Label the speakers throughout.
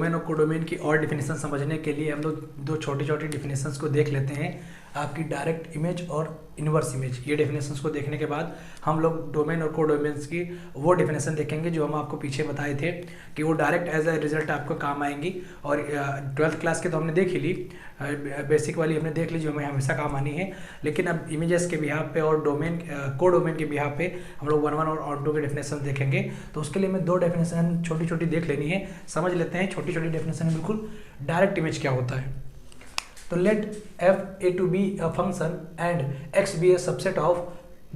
Speaker 1: Domain और codomain की और डिफिनेशन समझने के लिए हम लोग दो छोटी छोटी डिफिनेशंस को देख लेते हैं। आपकी डायरेक्ट इमेज और इन्वर्स इमेज, ये डेफिनेशंस को देखने के बाद हम लोग डोमेन और कोडोमेन्स की वो डेफिनेशन देखेंगे जो हम आपको पीछे बताए थे कि वो डायरेक्ट एज अ रिजल्ट आपको काम आएंगी। और 12th क्लास के तो हमने देख ही ली, बेसिक वाली हमने देख ली जो हमें हमेशा काम आनी है। लेकिन अब इमेजेस के बिहाफ पे और डोमेन कोडोमेन के बिहाफ पे हम लोग 1 1 और ऑन 2 के डेफिनेशन देखेंगे। तो उसके लिए हमें दो डेफिनेशन छोटी छोटी देख लेनी है, समझ लेते हैं छोटी छोटी डेफिनेशन बिल्कुल डायरेक्ट इमेज क्या होता है। तो late f a to be a function and x be a subset of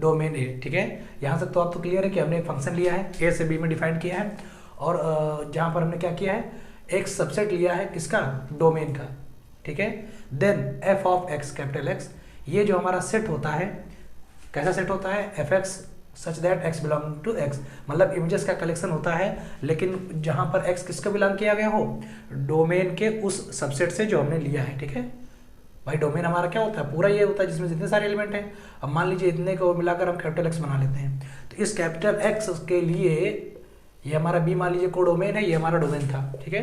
Speaker 1: domain A. ठीक है, यहाँ तक तो आप तो क्लियर है कि हमने एक फंक्शन लिया है, ए से बी में डिफाइन किया है और जहाँ पर हमने क्या किया है, एक सबसेट लिया है किसका, डोमेन का। ठीक है, then f of x capital X, ये जो हमारा सेट होता है कैसा सेट होता है, fx such that x belong to x, मतलब इमेजेस का कलेक्शन होता है लेकिन जहाँ पर x किसका बिलोंग किया गया हो, डोमेन के उस सबसेट से जो हमने लिया है। ठीक है भाई, डोमेन हमारा क्या होता है, पूरा ये होता है जिसमें जितने सारे एलिमेंट हैं। अब मान लीजिए इतने को मिलाकर हम कैपिटल X बना लेते हैं, तो इस कैपिटल X के लिए ये हमारा B मान लीजिए कोडोमेन है, ये हमारा डोमेन था। ठीक है,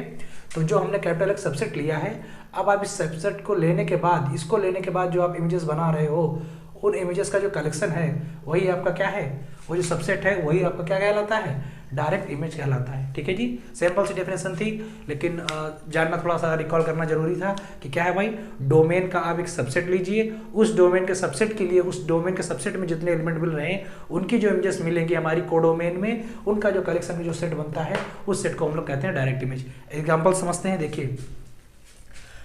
Speaker 1: तो जो हमने कैपिटल X सबसेट लिया है, अब आप इस सबसेट को लेने के बाद, इसको लेने के बाद जो आप इमेजेस बना रहे हो, उन इमेजेस का जो कलेक्शन है वही आपका क्या है, वो जो सबसेट है वही आपका क्या कहलाता है, डायरेक्ट इमेज कहलाता है। ठीक है जी, सिंपल सी डेफिनेशन थी, लेकिन जानना थोड़ा सा रिकॉल करना जरूरी था कि क्या है भाई, डोमेन का आप एक सबसेट लीजिए, उस डोमेन के सबसेट के लिए, उस डोमेन के सबसेट में जितने एलिमेंट मिल रहे हैं उनकी जो इमेजेस मिलेंगी हमारी कोडोमेन में, उनका जो कलेक्शन में जो सेट बनता है उस सेट को हम लोग कहते हैं डायरेक्ट इमेज। एग्जाम्पल समझते हैं, देखिए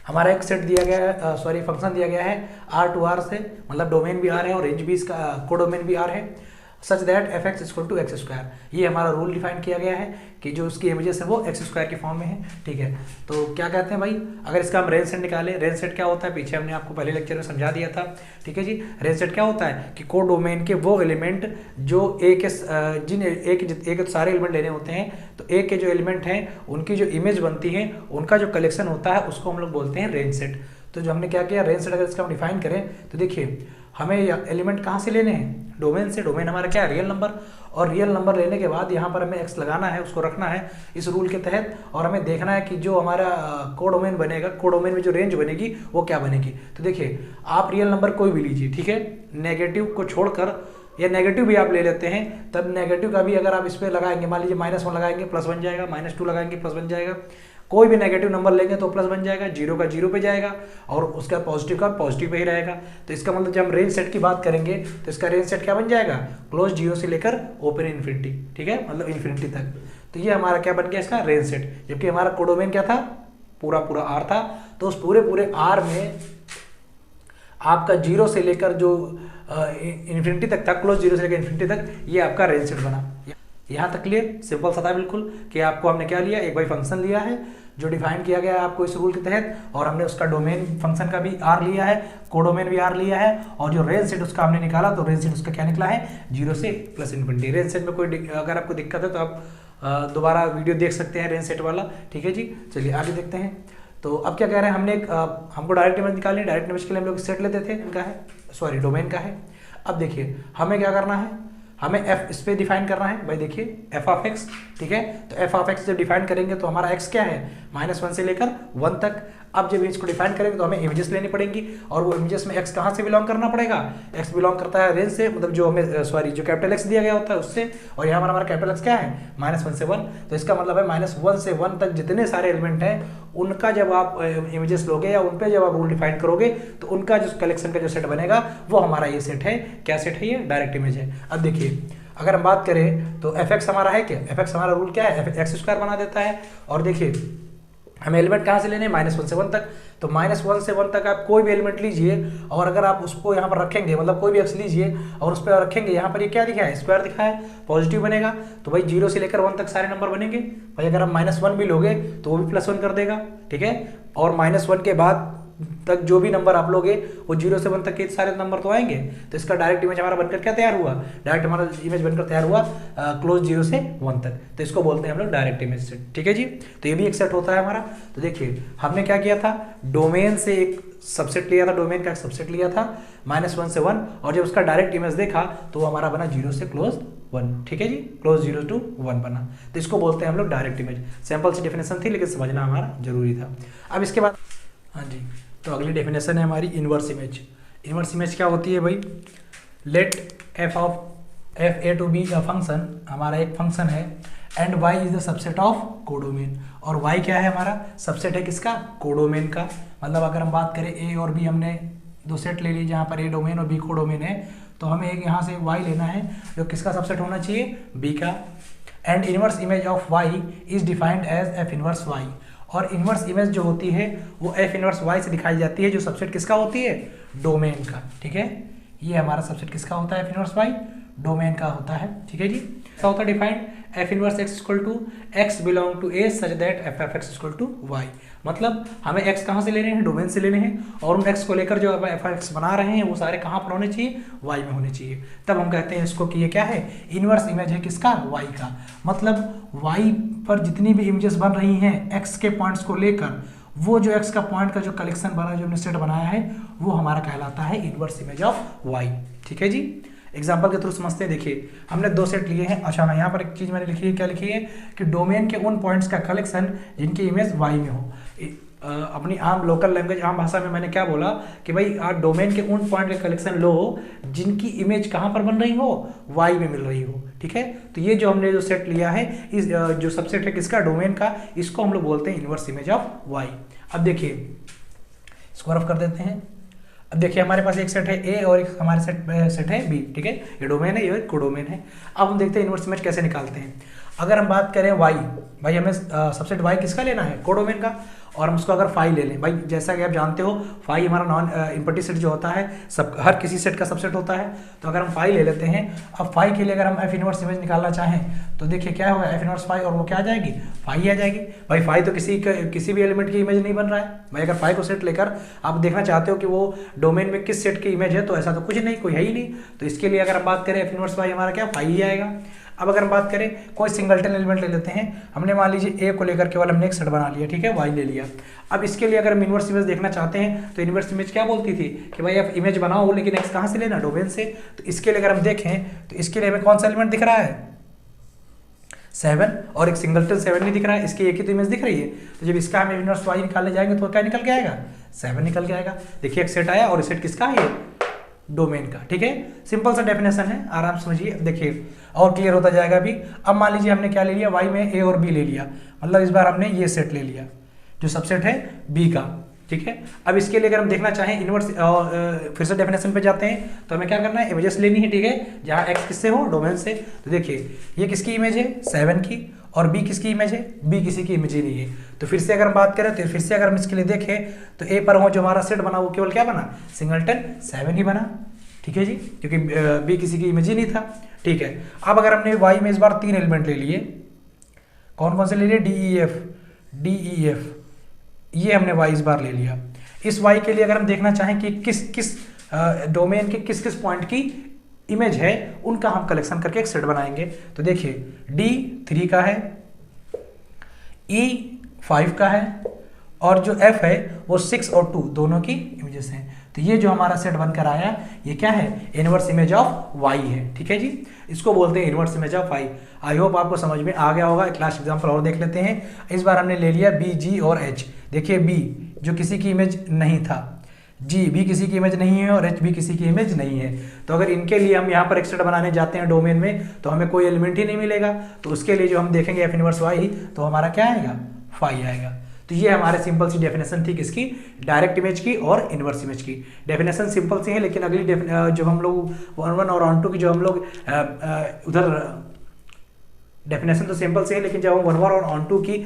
Speaker 1: हमारा एक सेट दिया गया है, सॉरी फंक्शन दिया गया है R to R से, मतलब डोमेन भी R है और रेंज भी इसका कोडोमेन भी R है, such that F X equal to X square. ये हमारा रूल डिफाइन किया गया है कि जो उसकी इमेजेस है वो एक्स स्क्वायर के फॉर्म में है। ठीक है, तो क्या कहते हैं भाई, अगर इसका हम रेंज सेट निकालें, रेंज सेट क्या होता है पीछे हमने आपको पहले लेक्चर में समझा दिया था। ठीक है जी, रेंज सेट क्या होता है कि कोडोमेन के वो एलिमेंट जो ए के एक सारे एलिमेंट लेने होते हैं, तो ए के जो एलिमेंट हैं उनकी जो इमेज बनती है, उनका जो कलेक्शन होता है उसको हम लोग बोलते हैं रेंज सेट। तो जो हमने क्या किया, रेंज सेट अगर इसका हम डिफाइन करें तो देखिए हमें एलिमेंट कहाँ से लेने हैं, डोमेन से। डोमेन हमारा क्या है, रियल नंबर, और रियल नंबर लेने के बाद यहाँ पर हमें x लगाना है, उसको रखना है इस रूल के तहत, और हमें देखना है कि जो हमारा कोडोमेन बनेगा, कोडोमेन में जो रेंज बनेगी वो क्या बनेगी। तो देखिए आप रियल नंबर कोई भी लीजिए, ठीक है, नेगेटिव को छोड़कर, या नेगेटिव भी आप ले लेते हैं, तब नेगेटिव का भी अगर आप इस पर लगाएंगे, मान लीजिए -1 लगाएंगे प्लस बन जाएगा, -2 लगाएंगे प्लस बन जाएगा, कोई भी नेगेटिव नंबर लेंगे तो प्लस बन जाएगा, 0 का 0 पे जाएगा और उसका पॉजिटिव का पॉजिटिव पे ही रहेगा। तो इसका मतलब जब हम रेंज सेट की बात करेंगे तो इसका रेंज सेट क्या बन जाएगा, क्लोज 0 से लेकर ओपन इन्फिनिटी। ठीक है, मतलब इन्फिनिटी तक। तो ये हमारा क्या बन गया, इसका रेंज सेट। जबकि हमारा कोडोमेन क्या था, पूरा R था, तो उस पूरे R में आपका 0 से लेकर जो इन्फिनिटी तक था, क्लोज 0 से लेकर इन्फिनिटी तक, ये आपका रेंज सेट बना। यहाँ तक क्लियर, सिंपल सा था बिल्कुल कि आपको हमने क्या लिया, एक भाई फंक्शन लिया है जो डिफाइन किया गया है आपको इस रूल के तहत, और हमने उसका डोमेन फंक्शन का भी R लिया है, कोडोमेन भी R लिया है, और जो रेंज सेट उसका हमने निकाला, तो रेंज सेट उसका क्या निकला है, 0 से प्लस इन्फिनिटी। रेंज सेट में कोई अगर आपको दिक्कत है तो आप दोबारा वीडियो देख सकते हैं रेंज सेट वाला। ठीक है जी, चलिए आगे देखते हैं। तो अब क्या कह रहे हैं, हमने हमको डायरेक्ट इमेज निकालनी है, डायरेक्ट इमेज के लिए हम लोग सेट लेते थे, इनका है, सॉरी डोमेन का है। अब देखिए हमें क्या करना है, हमें f इस पे डिफाइन करना है भाई। देखिए f ऑफ x, ठीक है, तो f ऑफ x जब डिफाइन करेंगे तो हमारा x क्या है, -1 से लेकर 1 तक। अब जब इसको डिफाइन करेंगे तो हमें इमेजेस लेनी पड़ेंगी, और वो इमेजेस में x कहाँ से बिलोंग करना पड़ेगा, x बिलोंग करता है रेंज से, मतलब जो हमें सॉरी जो कैपिटल X दिया गया होता है उससे, और यहाँ पर हमारा कैपिटल X क्या है, -1 से 1। तो इसका मतलब है -1 से 1 तक जितने सारे एलिमेंट हैं उनका जब आप इमेजेस लोगे या उन पे जब आप रूल डिफाइन करोगे तो उनका जो कलेक्शन का जो सेट बनेगा वो हमारा ये सेट है। क्या सेट है, ये डायरेक्ट इमेज है। अब देखिए अगर हम बात करें तो एफ एक्स हमारा है क्या, एफ एक्स हमारा रूल क्या है, एक्स स्क्वायर बना देता है। और देखिए हमें एलिमेंट कहाँ से लेने हैं, -1 से 1 तक। तो -1 से 1 तक आप कोई भी एलिमेंट लीजिए, और अगर आप उसको यहाँ पर रखेंगे, मतलब कोई भी एक्स लीजिए और उस पर रखेंगे, यहाँ पर ये क्या दिखा है, स्क्वायर दिखा है, पॉजिटिव बनेगा। तो भाई 0 से लेकर 1 तक सारे नंबर बनेंगे भाई। अगर आप -1 भी लोगे तो वो भी +1 कर देगा। ठीक है, और -1 के बाद तक जो भी नंबर आप लोगे वो 0 से 1 तक के सारे नंबर तो आएंगे। तो इसका डायरेक्ट इमेज हमारा बनकर क्या तैयार हुआ, डायरेक्ट हमारा इमेज बनकर तैयार हुआ क्लोज 0 से 1 तक। तो इसको बोलते हैं हम लोग डायरेक्ट इमेज सेट। ठीक है जी, तो ये भी एक सेट होता है हमारा। तो देखिए हमने क्या किया था, डोमेन से एक सबसेट लिया था, डोमेन का एक सबसेट लिया था -1 से 1, और जब उसका डायरेक्ट इमेज देखा तो वो हमारा बना 0 से क्लोज 1, ठीक है जी, क्लोज 0 to 1 बना, तो इसको बोलते हैं हम लोग डायरेक्ट इमेज। सिंपल सी डेफिनेशन थी लेकिन समझना हमारा जरूरी था। अब इसके बाद हाँ जी, तो अगली डेफिनेशन है हमारी इनवर्स इमेज। इनवर्स इमेज क्या होती है भाई, let F of F A to B a function, हमारा एक फंक्शन है and Y is the subset of codomain, और वाई क्या है हमारा सबसेट है किसका, कोडोमेन का। मतलब अगर हम बात करें ए और बी, हमने दो सेट ले लिए जहाँ पर ए डोमेन और बी कोडोमेन है, तो हमें एक यहाँ से वाई लेना है जो किसका सबसेट होना चाहिए, बी का। And inverse image of Y is defined as F inverse Y, और इनवर्स इमेज जो होती है वो एफ इनवर्स वाई से दिखाई जाती है, जो सबसेट किसका होती है, डोमेन का, ठीक है। ये हमारा सबसेट किसका होता है, एफ इनवर्स वाई, डोमेन का होता है, ठीक है जी। क्या होता है defined, F inverse X equal to X belong to A such that F F X equal to Y. मतलब हमें एक्स कहाँ से लेने हैं, डोमेन से लेने हैं, और उन एक्स को लेकर जो एफ एक्स बना रहे हैं वो सारे कहाँ पर होने चाहिए, वाई में होने चाहिए। तब हम कहते हैं इसको कि ये क्या है, इनवर्स इमेज है किसका, वाई का। मतलब वाई पर जितनी भी इमेजेस बन रही हैं एक्स के पॉइंट्स को लेकर, वो जो एक्स का पॉइंट का जो कलेक्शन बना, जो हमने सेट बनाया है, वो हमारा कहलाता है इनवर्स इमेज ऑफ वाई, ठीक है जी। एग्जाम्पल के थ्रू समझते हैं। देखिए हमने दो सेट लिए हैं। अच्छा यहाँ पर एक चीज़ मैंने लिखी है, क्या लिखी है कि डोमेन के उन पॉइंट्स का कलेक्शन जिनकी इमेज वाई में हो। अपनी आम लोकल लैंग्वेज, आम भाषा में मैंने क्या बोला कि भाई आप डोमेन के उन पॉइंट का कलेक्शन लो जिनकी इमेज कहाँ पर बन रही हो, वाई में मिल रही हो, ठीक है। तो ये जो हमने जो सेट लिया है, इस जो सबसेट है किसका, डोमेन का, इसको हम लोग बोलते हैं इनवर्स इमेज ऑफ वाई। अब देखिए इसको रफ कर देते हैं। अब देखिए हमारे पास एक सेट है ए और एक हमारे सेट है बी, ठीक है। ये डोमेन है, ये कोडोमेन है। अब हम देखते हैं इनवर्स इमेज कैसे निकालते हैं। अगर हम बात करें वाई, भाई हमें सबसेट वाई किसका लेना है, कोडोमेन का, और हम उसको अगर फाई ले लें, भाई जैसा कि आप जानते हो फाई हमारा नॉन इम्पटी सेट जो होता है, सब हर किसी सेट का सबसेट होता है। तो अगर हम फाई ले लेते हैं, अब फाई के लिए अगर हम एफ इनवर्स इमेज निकालना चाहें तो देखिए क्या होगा, एफ इनवर्स फाई, और वो क्या आ जाएगी, फाई आ जाएगी। भाई फाई तो किसी भी एलिमेंट की इमेज नहीं बन रहा है। भाई अगर फाई को सेट लेकर आप देखना चाहते हो कि वो डोमेन में किस सेट की इमेज है, तो ऐसा तो कुछ नहीं, कोई है ही नहीं। तो इसके लिए अगर हम बात करें एफ इनवर्स फाई हमारा क्या, फाई ही आएगा। अब अगर हम बात करें कोई सिंगलटन एलिमेंट ले लेते हैं, हमने मान लीजिए ए को लेकर केवल हमने एक सेट बना लिया, ठीक है, वाई ले लिया। अब इसके लिए अगर हम इनवर्स इमेज देखना चाहते हैं तो इनवर्स इमेज क्या बोलती थी कि भाई आप इमेज बनाओ लेकिन एक्स कहाँ से लेना, डोमेन से। तो इसके लिए अगर हम देखें तो इसके लिए हमें कौन सा एलिमेंट दिख रहा है, 7, और एक सिंगलटन 7 नहीं दिख रहा है, इसकी एक ही तो इमेज दिख रही है। तो जब इसका हम इनवर्स वाई निकालने जाएंगे तो क्या निकल के आएगा, 7 निकल के आएगा। देखिए एक सेट आया और सेट किसका है, डोमेन का, ठीक है। सिंपल सा डेफिनेशन है, आराम समझिए। देखिए और क्लियर होता जाएगा अभी। अब मान लीजिए हमने क्या ले लिया, वाई में ए और बी ले लिया, मतलब इस बार हमने ये सेट ले लिया जो सबसेट है बी का, ठीक है। अब इसके लिए अगर हम देखना चाहें इनवर्स, फिर से डेफिनेशन पे जाते हैं, तो हमें क्या करना है, इमेजेस लेनी है, ठीक है, जहाँ एक्स किससे हो, डोमेन से। तो देखिए ये किसकी इमेज है, 7 की, और बी किसकी इमेज है, बी किसी की इमेज ही नहीं है। तो फिर से अगर हम बात करें, तो फिर से अगर हम इसके लिए देखें तो ए पर हो जो हमारा सेट बना वो केवल क्या बना, सिंगलटन 7 ही बना, ठीक है जी, क्योंकि बी किसी की इमेज ही नहीं था, ठीक है। अब अगर हमने वाई में इस बार 3 एलिमेंट ले लिए, कौन कौन से ले लिए, डी ई एफ, ये हमने वाई इस बार ले लिया। इस वाई के लिए अगर हम देखना चाहें कि किस किस डोमेन के किस किस पॉइंट की इमेज है, उनका हम कलेक्शन करके एक सेट बनाएंगे। तो देखिए डी 3 का है, ई 5 का है, और जो एफ है वो 6 और 2 दोनों की इमेजेस हैं। तो ये जो हमारा सेट बनकर आया, ये क्या है, इनवर्स इमेज ऑफ वाई है, ठीक है जी। इसको बोलते हैं inverse image of Y. I hope आपको समझ में आ गया होगा। एक लास्ट एग्जांपल और देख लेते हैं। इस बार हमने ले लिया बी, जी और एच। देखिए बी जो किसी की इमेज नहीं था, जी भी किसी की इमेज नहीं है, और एच भी किसी की इमेज नहीं है। तो अगर इनके लिए हम यहाँ पर एक सेट बनाने जाते हैं डोमेन में, तो हमें कोई एलिमेंट ही नहीं मिलेगा। तो उसके लिए जो हम देखेंगे एफ इनवर्स वाई, तो हमारा क्या आएगा, फाई आएगा। तो ये हमारे सिंपल सी डेफिनेशन थी किसकी, डायरेक्ट इमेज की और इनवर्स इमेज की। डेफिनेशन सिंपल सी है, लेकिन अगली जो हम लोग 1 और 1 की जो हम लोग उधर डेफिनेशन तो सिंपल से है, लेकिन जब हम 1 और 1 की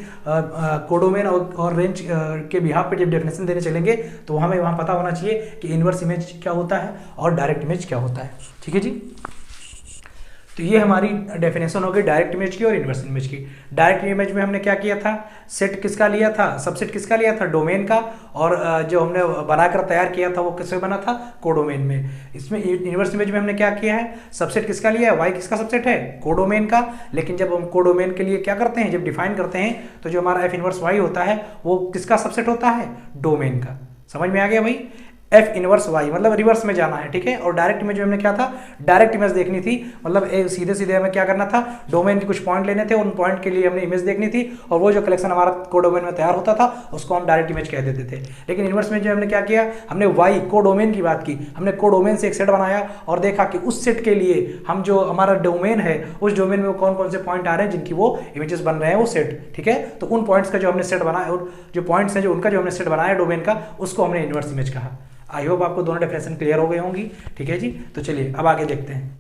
Speaker 1: कोडोमेन और रेंज के बिहाफ पे जब डेफिनेशन देने चलेंगे, तो हमें वहाँ पता होना चाहिए कि इनवर्स इमेज क्या होता है और डायरेक्ट इमेज क्या होता है, ठीक है जी। तो ये हमारी डेफिनेशन हो गई डायरेक्ट इमेज की और इनवर्स इमेज की। डायरेक्ट इमेज में हमने क्या किया था, सेट किसका लिया था, सबसेट किसका लिया था, डोमेन का, और जो हमने बनाकर तैयार किया था वो किससे बना था, कोडोमेन में। इसमें इनवर्स इमेज में हमने क्या किया है, सबसेट किसका लिया है, वाई किसका सबसेट है, कोडोमेन का। लेकिन जब हम कोडोमेन के लिए क्या करते हैं, जब डिफाइन करते हैं, तो जो हमारा एफ इनवर्स वाई होता है वो किसका सबसेट होता है, डोमेन का। समझ में आ गया भाई। एफ इनवर्स वाई, मतलब रिवर्स में जाना है, ठीक है। और डायरेक्ट इमेज में हमने क्या था, डायरेक्ट इमेज देखनी थी, मतलब सीधे सीधे हमें क्या करना था, डोमेन के कुछ पॉइंट लेने थे, उन पॉइंट के लिए हमने इमेज देखनी थी, और वो जो कलेक्शन हमारा कोडोमेन में तैयार होता था उसको हम डायरेक्ट इमेज कह देते थे। लेकिन इनवर्स में जो हमने क्या किया, हमने वाई कोडोमेन की बात की, हमने कोडोमेन से एक सेट बनाया और देखा कि उस सेट के लिए हम जो हमारा डोमेन है उस डोमेन में कौन कौन से पॉइंट आ रहे हैं जिनकी वो इमेजेस बन रहे हैं वो सेट, ठीक है। तो उन पॉइंट्स का जो हमने सेट बनाया और जो पॉइंट्स हैं जो उनका जो हमने सेट बनाया डोमेन का, उसको हमने इनवर्स इमेज कहा। आई होप आपको दोनों डेफिनेशन क्लियर हो गए होंगी, ठीक है जी। तो चलिए अब आगे देखते हैं।